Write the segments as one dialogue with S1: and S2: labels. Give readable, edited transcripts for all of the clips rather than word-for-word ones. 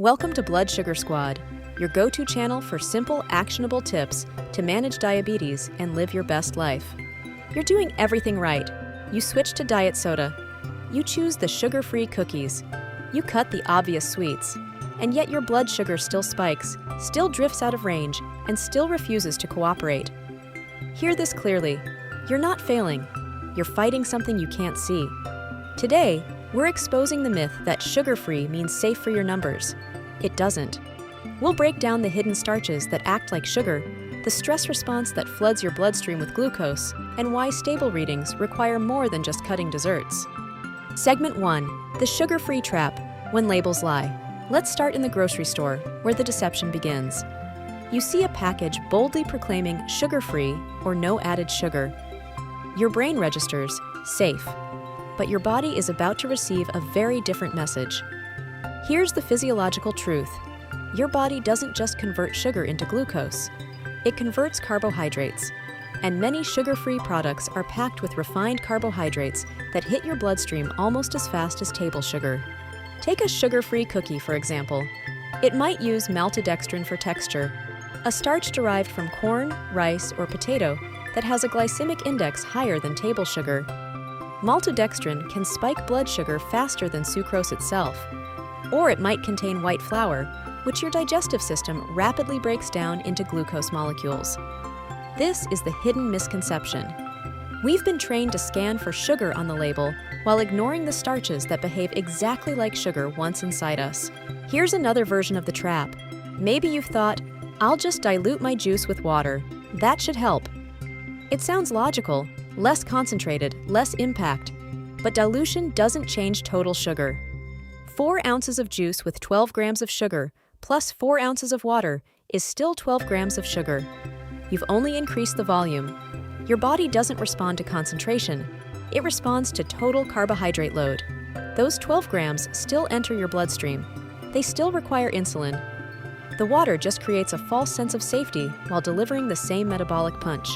S1: Welcome to Blood Sugar Squad, your go-to channel for simple, actionable tips to manage diabetes and live your best life. You're doing everything right. You switch to diet soda. You choose the sugar-free cookies. You cut the obvious sweets. And yet your blood sugar still spikes, still drifts out of range, and still refuses to cooperate. Hear this clearly. You're not failing. You're fighting something you can't see. Today, we're exposing the myth that sugar-free means safe for your numbers. It doesn't. We'll break down the hidden starches that act like sugar, the stress response that floods your bloodstream with glucose, and why stable readings require more than just cutting desserts. Segment 1. The sugar-free trap, when labels lie. Let's start in the grocery store, where the deception begins. You see a package boldly proclaiming sugar-free or no added sugar. Your brain registers, safe. But your body is about to receive a very different message. Here's the physiological truth. Your body doesn't just convert sugar into glucose. It converts carbohydrates. And many sugar-free products are packed with refined carbohydrates that hit your bloodstream almost as fast as table sugar. Take a sugar-free cookie, for example. It might use maltodextrin for texture, a starch derived from corn, rice, or potato that has a glycemic index higher than table sugar. Maltodextrin can spike blood sugar faster than sucrose itself. Or it might contain white flour, which your digestive system rapidly breaks down into glucose molecules. This is the hidden misconception. We've been trained to scan for sugar on the label while ignoring the starches that behave exactly like sugar once inside us. Here's another version of the trap. Maybe you've thought, I'll just dilute my juice with water. That should help. It sounds logical, less concentrated, less impact. But dilution doesn't change total sugar. 4 ounces of juice with 12 grams of sugar plus 4 ounces of water is still 12 grams of sugar. You've only increased the volume. Your body doesn't respond to concentration. It responds to total carbohydrate load. Those 12 grams still enter your bloodstream. They still require insulin. The water just creates a false sense of safety while delivering the same metabolic punch.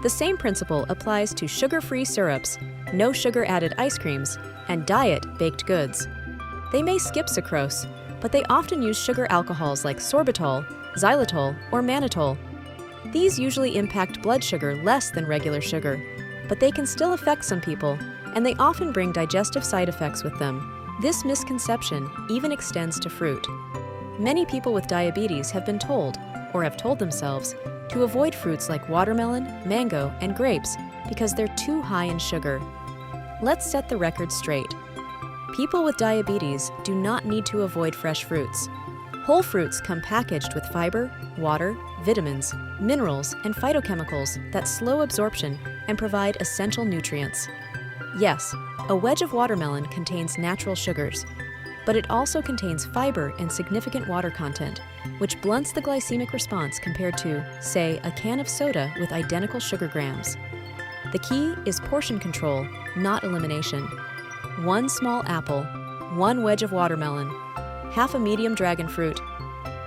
S1: The same principle applies to sugar-free syrups, no sugar-added ice creams, and diet baked goods. They may skip sucrose, but they often use sugar alcohols like sorbitol, xylitol, or mannitol. These usually impact blood sugar less than regular sugar, but they can still affect some people, and they often bring digestive side effects with them. This misconception even extends to fruit. Many people with diabetes have been told, or have told themselves, to avoid fruits like watermelon, mango, and grapes because they're too high in sugar. Let's set the record straight. People with diabetes do not need to avoid fresh fruits. Whole fruits come packaged with fiber, water, vitamins, minerals, and phytochemicals that slow absorption and provide essential nutrients. Yes, a wedge of watermelon contains natural sugars, but it also contains fiber and significant water content, which blunts the glycemic response compared to, say, a can of soda with identical sugar grams. The key is portion control, not elimination. 1 small apple, 1 wedge of watermelon, half a medium dragon fruit.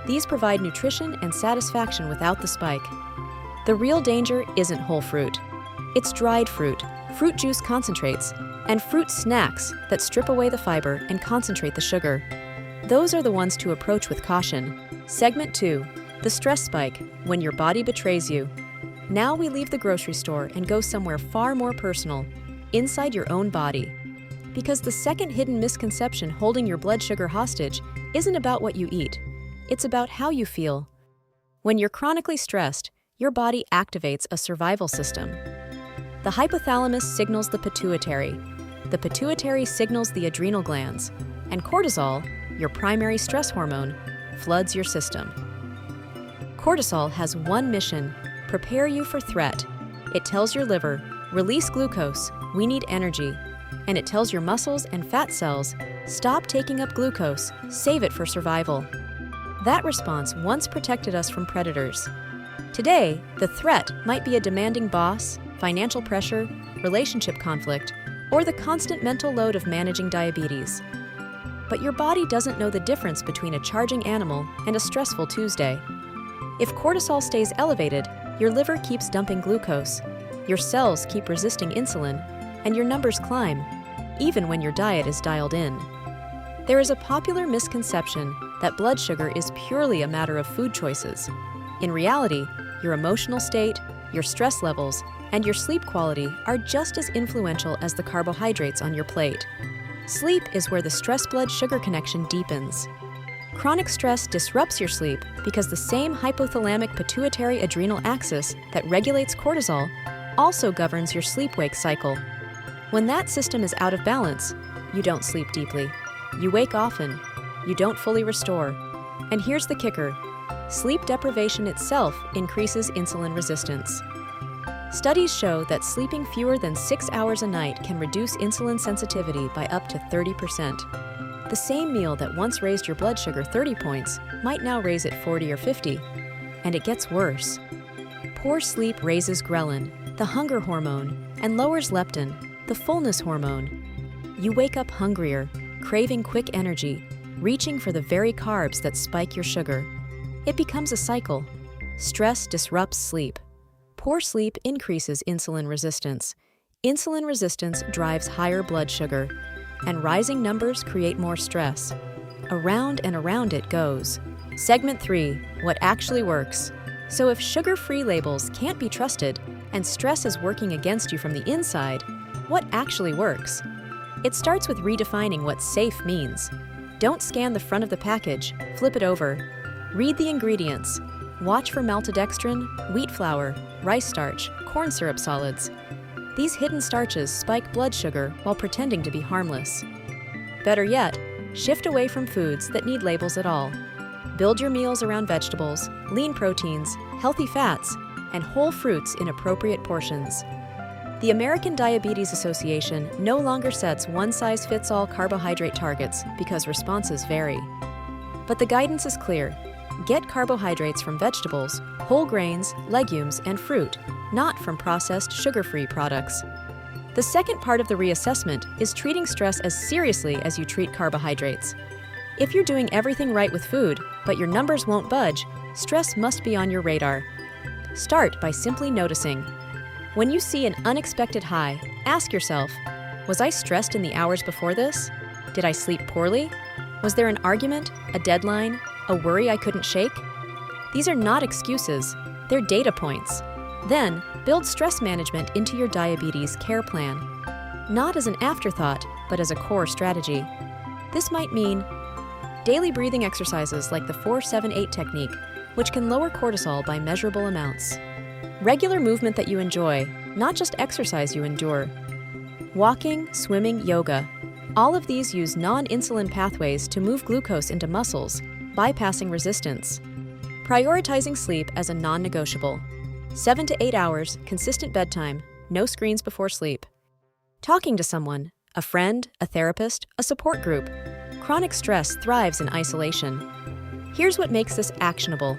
S1: These provide nutrition and satisfaction without the spike. The real danger isn't whole fruit. It's dried fruit juice concentrates, and fruit snacks that strip away the fiber and concentrate the sugar. Those are the ones to approach with caution. Segment 2. The stress spike, when your body betrays you. Now we leave the grocery store and go somewhere far more personal, inside your own body. Because the second hidden misconception holding your blood sugar hostage isn't about what you eat. It's about how you feel. When you're chronically stressed, your body activates a survival system. The hypothalamus signals the pituitary. The pituitary signals the adrenal glands. And cortisol, your primary stress hormone, floods your system. Cortisol has one mission: prepare you for threat. It tells your liver, release glucose, we need energy. And it tells your muscles and fat cells, stop taking up glucose, save it for survival. That response once protected us from predators. Today, the threat might be a demanding boss, financial pressure, relationship conflict, or the constant mental load of managing diabetes. But your body doesn't know the difference between a charging animal and a stressful Tuesday. If cortisol stays elevated, your liver keeps dumping glucose, your cells keep resisting insulin, and your numbers climb, even when your diet is dialed in. There is a popular misconception that blood sugar is purely a matter of food choices. In reality, your emotional state, your stress levels, and your sleep quality are just as influential as the carbohydrates on your plate. Sleep is where the stress blood sugar connection deepens. Chronic stress disrupts your sleep because the same hypothalamic pituitary adrenal axis that regulates cortisol also governs your sleep-wake cycle. When that system is out of balance, you don't sleep deeply. You wake often. You don't fully restore. And here's the kicker: sleep deprivation itself increases insulin resistance. Studies show that sleeping fewer than 6 hours a night can reduce insulin sensitivity by up to 30%. The same meal that once raised your blood sugar 30 points might now raise it 40 or 50. And it gets worse. Poor sleep raises ghrelin, the hunger hormone, and lowers leptin, the fullness hormone. You wake up hungrier, craving quick energy, reaching for the very carbs that spike your sugar. It becomes a cycle. Stress disrupts sleep. Poor sleep increases insulin resistance. Insulin resistance drives higher blood sugar, and rising numbers create more stress. Around and around it goes. Segment 3, what actually works. So if sugar-free labels can't be trusted and stress is working against you from the inside, what actually works? It starts with redefining what safe means. Don't scan the front of the package, flip it over. Read the ingredients. Watch for maltodextrin, wheat flour, rice starch, corn syrup solids. These hidden starches spike blood sugar while pretending to be harmless. Better yet, shift away from foods that need labels at all. Build your meals around vegetables, lean proteins, healthy fats, and whole fruits in appropriate portions. The American Diabetes Association no longer sets one-size-fits-all carbohydrate targets because responses vary. But the guidance is clear. Get carbohydrates from vegetables, whole grains, legumes, and fruit, not from processed sugar-free products. The second part of the reassessment is treating stress as seriously as you treat carbohydrates. If you're doing everything right with food, but your numbers won't budge, stress must be on your radar. Start by simply noticing. When you see an unexpected high, ask yourself, was I stressed in the hours before this? Did I sleep poorly? Was there an argument, a deadline, a worry I couldn't shake? These are not excuses, they're data points. Then, build stress management into your diabetes care plan. Not as an afterthought, but as a core strategy. This might mean daily breathing exercises like the 4-7-8 technique, which can lower cortisol by measurable amounts. Regular movement that you enjoy, not just exercise you endure. Walking, swimming, yoga. All of these use non-insulin pathways to move glucose into muscles, bypassing resistance. Prioritizing sleep as a non-negotiable. 7 to 8 hours, consistent bedtime, no screens before sleep. Talking to someone, a friend, a therapist, a support group. Chronic stress thrives in isolation. Here's what makes this actionable.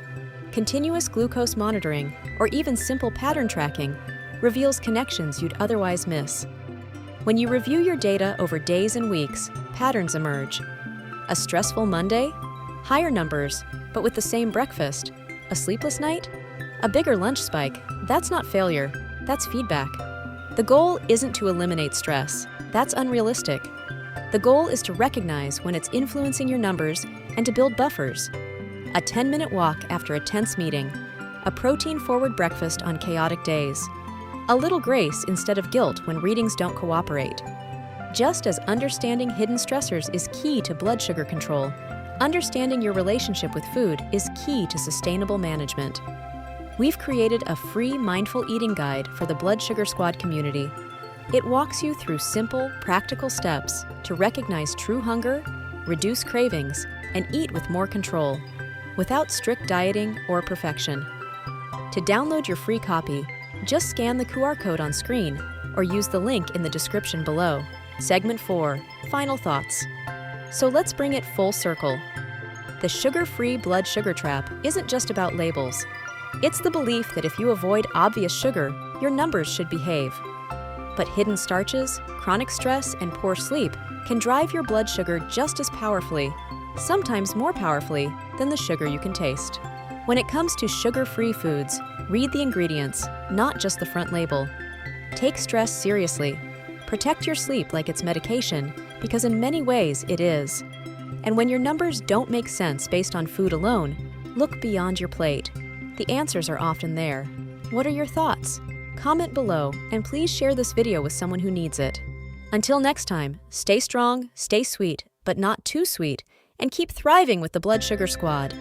S1: Continuous glucose monitoring, or even simple pattern tracking, reveals connections you'd otherwise miss. When you review your data over days and weeks, patterns emerge. A stressful Monday? Higher numbers, but with the same breakfast. A sleepless night? A bigger lunch spike. That's not failure, that's feedback. The goal isn't to eliminate stress. That's unrealistic. The goal is to recognize when it's influencing your numbers and to build buffers. A 10-minute walk after a tense meeting. A protein-forward breakfast on chaotic days. A little grace instead of guilt when readings don't cooperate. Just as understanding hidden stressors is key to blood sugar control, understanding your relationship with food is key to sustainable management. We've created a free mindful eating guide for the Blood Sugar Squad community. It walks you through simple, practical steps to recognize true hunger, reduce cravings, and eat with more control, without strict dieting or perfection. To download your free copy, just scan the QR code on screen or use the link in the description below. Segment 4, Final Thoughts. So let's bring it full circle. The sugar-free blood sugar trap isn't just about labels. It's the belief that if you avoid obvious sugar, your numbers should behave. But hidden starches, chronic stress, and poor sleep can drive your blood sugar just as powerfully, sometimes more powerfully, than the sugar you can taste. When it comes to sugar-free foods, read the ingredients, not just the front label. Take stress seriously. Protect your sleep like it's medication, because in many ways it is. And when your numbers don't make sense based on food alone, look beyond your plate. The answers are often there. What are your thoughts? Comment below, and please share this video with someone who needs it. Until next time, stay strong, stay sweet, but not too sweet, and keep thriving with the Blood Sugar Squad.